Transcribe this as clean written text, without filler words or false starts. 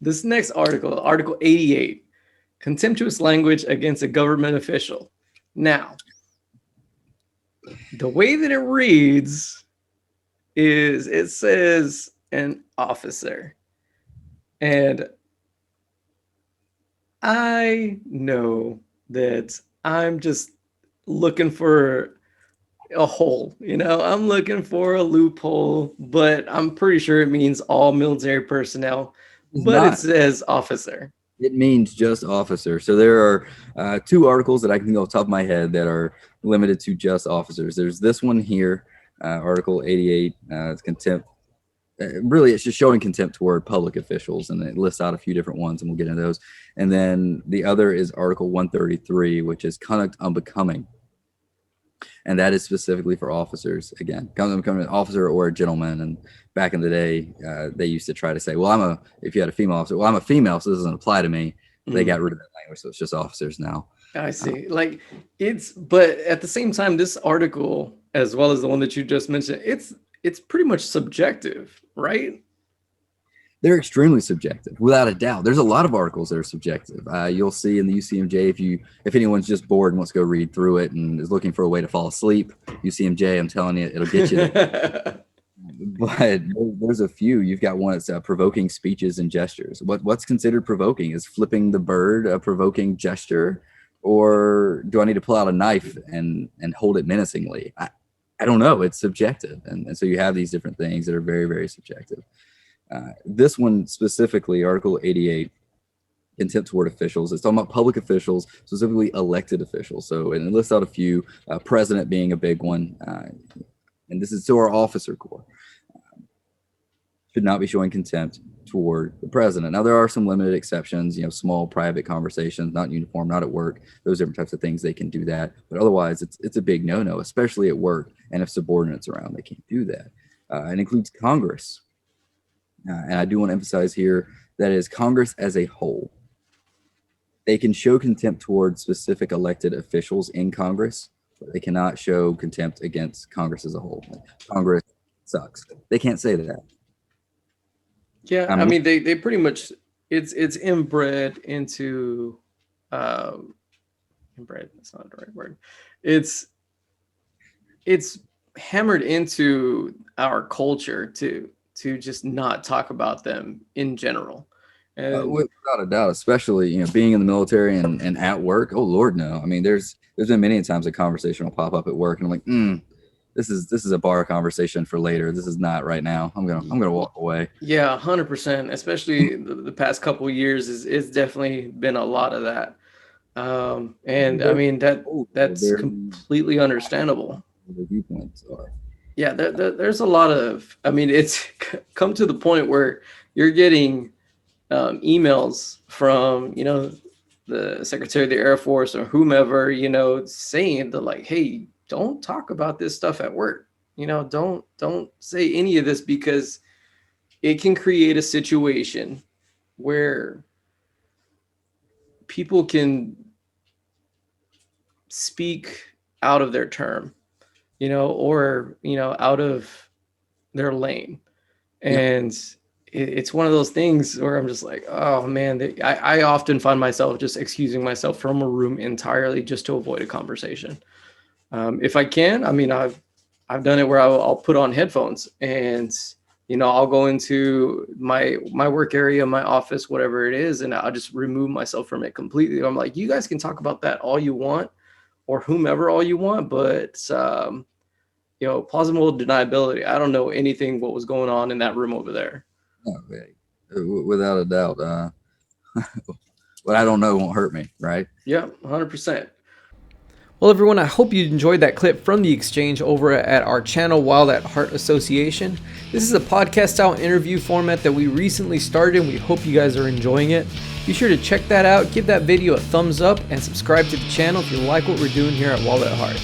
This next article, Article 88, contemptuous language against a government official. Now, the way that it reads is it says an officer. And I know that I'm just looking for a hole, I'm looking for a loophole, but I'm pretty sure it means all military personnel, but it says officer. It means just officer. So there are 2 articles that I can go off the top of my head that are limited to just officers. There's this one here, Article 88, it's contempt. Really, it's just showing contempt toward public officials, and it lists out a few different ones, and we'll get into those. And then the other is Article 133, which is conduct unbecoming. And that is specifically for officers. Again, becoming an officer or a gentleman. And back in the day, they used to try to say, well, if you had a female officer, well, I'm a female, so this doesn't apply to me. They got rid of that language, so it's just officers now. I see. But at the same time, this article, as well as the one that you just mentioned, it's pretty much subjective, right? They're extremely subjective, without a doubt. There's a lot of articles that are subjective. You'll see in the UCMJ, if anyone's just bored and wants to go read through it and is looking for a way to fall asleep, UCMJ, I'm telling you, it'll get you there. But there's a few. You've got one that's provoking speeches and gestures. What's considered provoking? Is flipping the bird a provoking gesture? Or do I need to pull out a knife and hold it menacingly? I don't know. It's subjective. And so you have these different things that are very, very subjective. This one specifically, Article 88, contempt toward officials. It's talking about public officials, specifically elected officials. So, and it lists out a few, president being a big one. And this is to our officer corps. Should not be showing contempt toward the president. Now, there are some limited exceptions, small private conversations, not in uniform, not at work, those different types of things, they can do that. But otherwise, it's a big no-no, especially at work. And if subordinates around, they can't do that. It includes Congress. And I do want to emphasize here that is Congress as a whole. They can show contempt toward specific elected officials in Congress, but they cannot show contempt against Congress as a whole. Congress sucks. They can't say that. Yeah, I mean, they pretty much, it's inbred into, inbred, that's not the right word. It's hammered into our culture to just not talk about them in general. And without a doubt, especially, being in the military and at work. Oh Lord, no. I mean, there's been many times a conversation will pop up at work and I'm like, this is a bar conversation for later. This is not right now. I'm gonna walk away. Yeah, 100%. Especially the past couple of years it's definitely been a lot of that. And I mean that's completely understandable. The viewpoints are. Yeah, there's a lot of. I mean, it's come to the point where you're getting emails from the Secretary of the Air Force or whomever saying that like, hey, don't talk about this stuff at work. Don't say any of this because it can create a situation where people can speak out of their term, or, out of their lane. And it's one of those things where I'm just like, oh man, I often find myself just excusing myself from a room entirely just to avoid a conversation. If I can, I mean, I've done it where I'll put on headphones and, I'll go into my work area, my office, whatever it is, and I'll just remove myself from it completely. I'm like, you guys can talk about that all you want or whomever all you want, but, plausible deniability. I don't know anything what was going on in that room over there. Oh, without a doubt. What I don't know won't hurt me, right? Yeah, 100%. Well, everyone, I hope you enjoyed that clip from the exchange over at our channel, Wild at Heart Association. This is a podcast-style interview format that we recently started, and we hope you guys are enjoying it. Be sure to check that out, give that video a thumbs up, and subscribe to the channel if you like what we're doing here at Wild at Heart.